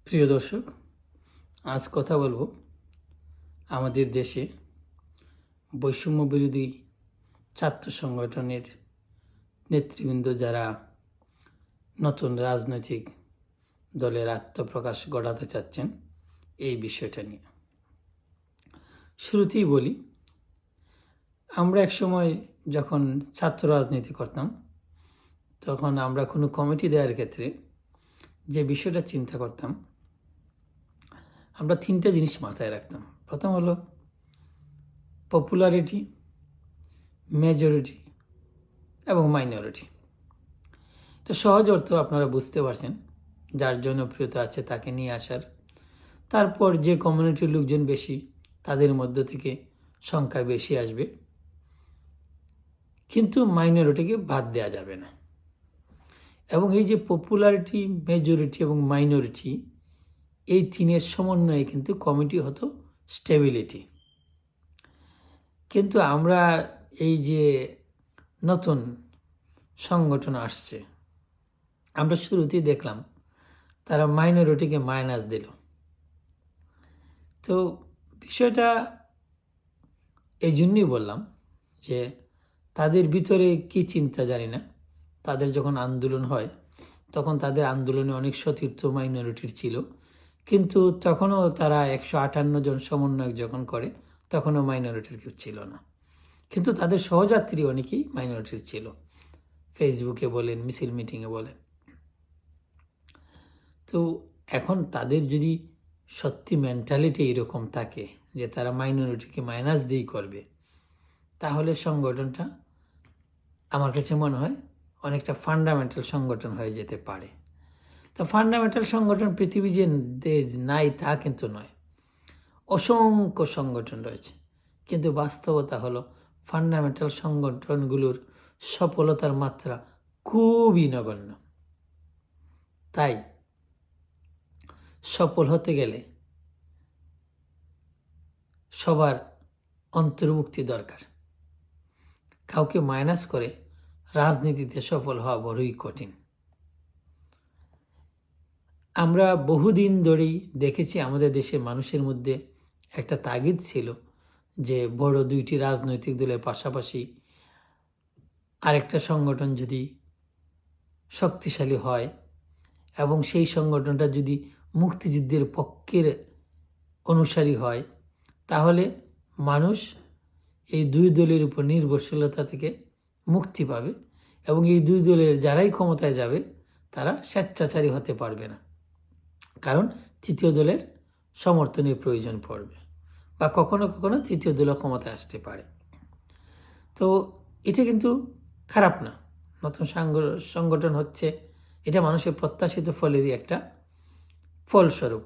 প্রিয় দর্শক, আজ কথা বলবো আমাদের দেশে বৈষম্য বিরোধী ছাত্র সংগঠনের নেতৃবৃন্দ যারা নতুন রাজনৈতিক দলের আত্মপ্রকাশ ঘটাতে চাচ্ছেন এই বিষয়টা নিয়ে। শুরুতেই বলি, আমরা একসময় যখন ছাত্র রাজনীতি করতাম তখন আমরা কোনো কমিটি দেওয়ার ক্ষেত্রে যে বিষয়টা চিন্তা করতাম, আমরা তিনটা জিনিস মাথায় রাখতাম। প্রথম হলো পপুলারিটি, মেজরিটি এবং মাইনরিটি। তো সহজ অর্থ আপনারা বুঝতে পারছেন, যার জনপ্রিয়তা আছে তাকে নিয়ে আসার। তারপর যে কমিউনিটির লোকজন বেশি তাদের মধ্য থেকে সংখ্যা বেশি আসবে, কিন্তু মাইনরিটিকে বাদ দেওয়া যাবে না। এবং এই যে পপুলারিটি, মেজরিটি এবং মাইনরিটি, এই তিনের সমন্বয়ে কিন্তু কমিটি হতো স্টেবিলিটি। কিন্তু আমরা এই যে নতুন সংগঠন আসছে, আমরা শুরুতেই দেখলাম তারা মাইনরিটিকে মাইনাস দিল। তো বিষয়টা এই জন্যই বললাম যে তাদের ভিতরে কি চিন্তা জানি না। তাদের যখন আন্দোলন হয় তখন তাদের আন্দোলনে অনেক সতীর্থ মাইনরিটির ছিল, কিন্তু তখনও তারা 158 জন সমন্বয়ক যখন করে তখনও মাইনরিটির কেউ ছিল না। কিন্তু তাদের সহযাত্রী অনেকেই মাইনরিটির ছিল, ফেসবুকে বলেন, মিছিল মিটিংয়ে বলেন। তো এখন তাদের যদি সত্যি মেন্টালিটি এরকম থাকে যে তারা মাইনরিটিকে মাইনাস দিয়েই করবে, তাহলে সংগঠনটা আমার কাছে মনে হয় অনেকটা ফান্ডামেন্টাল সংগঠন হয়ে যেতে পারে। তো ফান্ডামেন্টাল সংগঠন পৃথিবী যে নাই তা কিন্তু নয়, অসংখ্য সংগঠন রয়েছে, কিন্তু বাস্তবতা হলো ফান্ডামেন্টাল সংগঠনগুলোর সফলতার মাত্রা খুবই নগণ্য। তাই সফল হতে গেলে সবার অন্তর্ভুক্তি দরকার। কাউকে মাইনাস করে রাজনীতিতে সফল হওয়া বড়ই কঠিন। আমরা বহুদিন ধরেই দেখেছি আমাদের দেশের মানুষের মধ্যে একটা তাগিদ ছিল যে বড় দুইটি রাজনৈতিক দলের পাশাপাশি আরেকটা সংগঠন যদি শক্তিশালী হয় এবং সেই সংগঠনটা যদি মুক্তিযুদ্ধের পক্ষের অনুসারী হয়, তাহলে মানুষ এই দুই দলের উপর নির্ভরশীলতা থেকে মুক্তি পাবে এবং এই দুই দলের যারাই ক্ষমতায় যাবে তারা স্বেচ্ছাচারী হতে পারবে না, কারণ তৃতীয় দলের সমর্থনের প্রয়োজন পড়বে বা কখনো কখনো তৃতীয় দলও ক্ষমতায় আসতে পারে। তো এটা কিন্তু খারাপ না, নতুন সংগঠন হচ্ছে, এটা মানুষের প্রত্যাশিত ফলেরই একটা ফলস্বরূপ।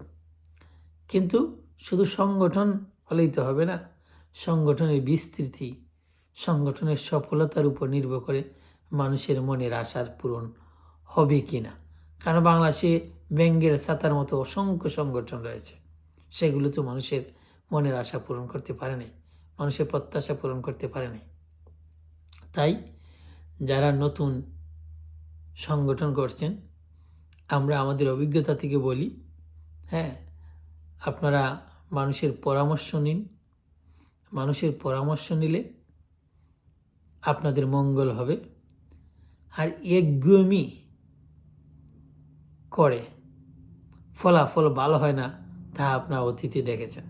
কিন্তু শুধু সংগঠন হলেই তো হবে না, সংগঠনের বিস্তৃতি, সংগঠনের সফলতার উপর নির্ভর করে মানুষের মনের আশার পূরণ হবে কি না। কারণ বাংলাদেশে ব্যাঙ্গের ছাতার মতো অসংখ্য সংগঠন রয়েছে, সেগুলো তো মানুষের মনের আশা পূরণ করতে পারে নাই, মানুষের প্রত্যাশা পূরণ করতে পারে নাই। তাই যারা নতুন সংগঠন করছেন, আমরা আমাদের অভিজ্ঞতা থেকে বলি, হ্যাঁ, আপনারা মানুষের পরামর্শ নিন। মানুষের পরামর্শ নিলে আপনাদের মঙ্গল হবে। আর একগুমি করে ফলাফল ভালো হয় না, তা আপনার অতীতে দেখেছেন।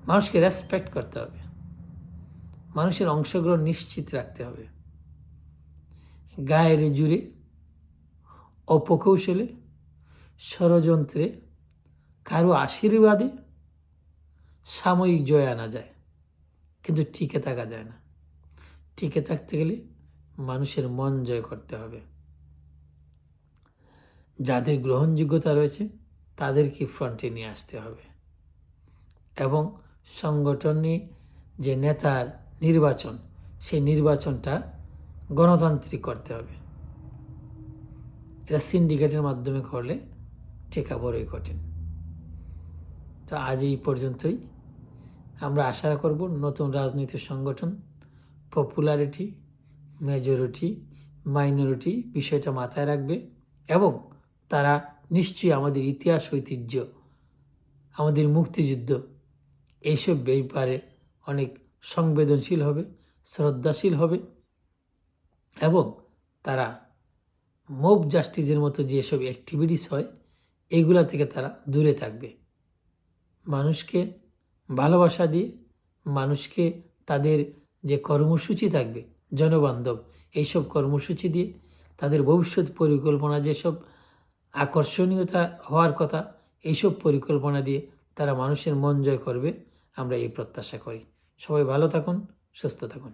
মানুষকে রেসপেক্ট করতে হবে, মানুষের অংশগ্রহণ নিশ্চিত রাখতে হবে। গায়ের জুড়ে, অপকৌশলে, ষড়যন্ত্রে, কারো আশীর্বাদে সাময়িক জয় আনা যায়, কিন্তু টিকে থাকা যায় না। টিকে থাকতে গেলে মানুষের মন জয় করতে হবে। যাদের গ্রহণযোগ্যতা রয়েছে তাদেরকে ফ্রন্টে নিয়ে আসতে হবে এবং সংগঠনে যে নেতার নির্বাচন, সেই নির্বাচনটা গণতান্ত্রিক করতে হবে। এটা সিন্ডিকেটের মাধ্যমে করলে টেকা বড়ই কঠিন। তো আজ এই পর্যন্তই। আমরা আশা করব নতুন রাজনৈতিক সংগঠন পপুলারিটি, মেজরিটি, মাইনরিটি বিষয়টা মাথায় রাখবে এবং তারা নিশ্চয়ই আমাদের ইতিহাস ঐতিহ্য, আমাদের মুক্তিযুদ্ধ, এইসব ব্যাপারে অনেক সংবেদনশীল হবে, শ্রদ্ধাশীল হবে এবং তারা মব জাস্টিসের মতো যেসব অ্যাক্টিভিটিস হয় এগুলা থেকে তারা দূরে থাকবে। মানুষকে ভালোবাসা দিয়ে, মানুষকে তাদের যে কর্মসূচি থাকবে জনবান্ধব, এইসব কর্মসূচি দিয়ে তাদের ভবিষ্যৎ পরিকল্পনা যেসব আকর্ষণীয়তা হওয়ার কথা, এইসব পরিকল্পনা দিয়ে তারা মানুষের মন জয় করবে, আমরা এই প্রত্যাশা করি। সবাই ভালো থাকুন, সুস্থ থাকুন।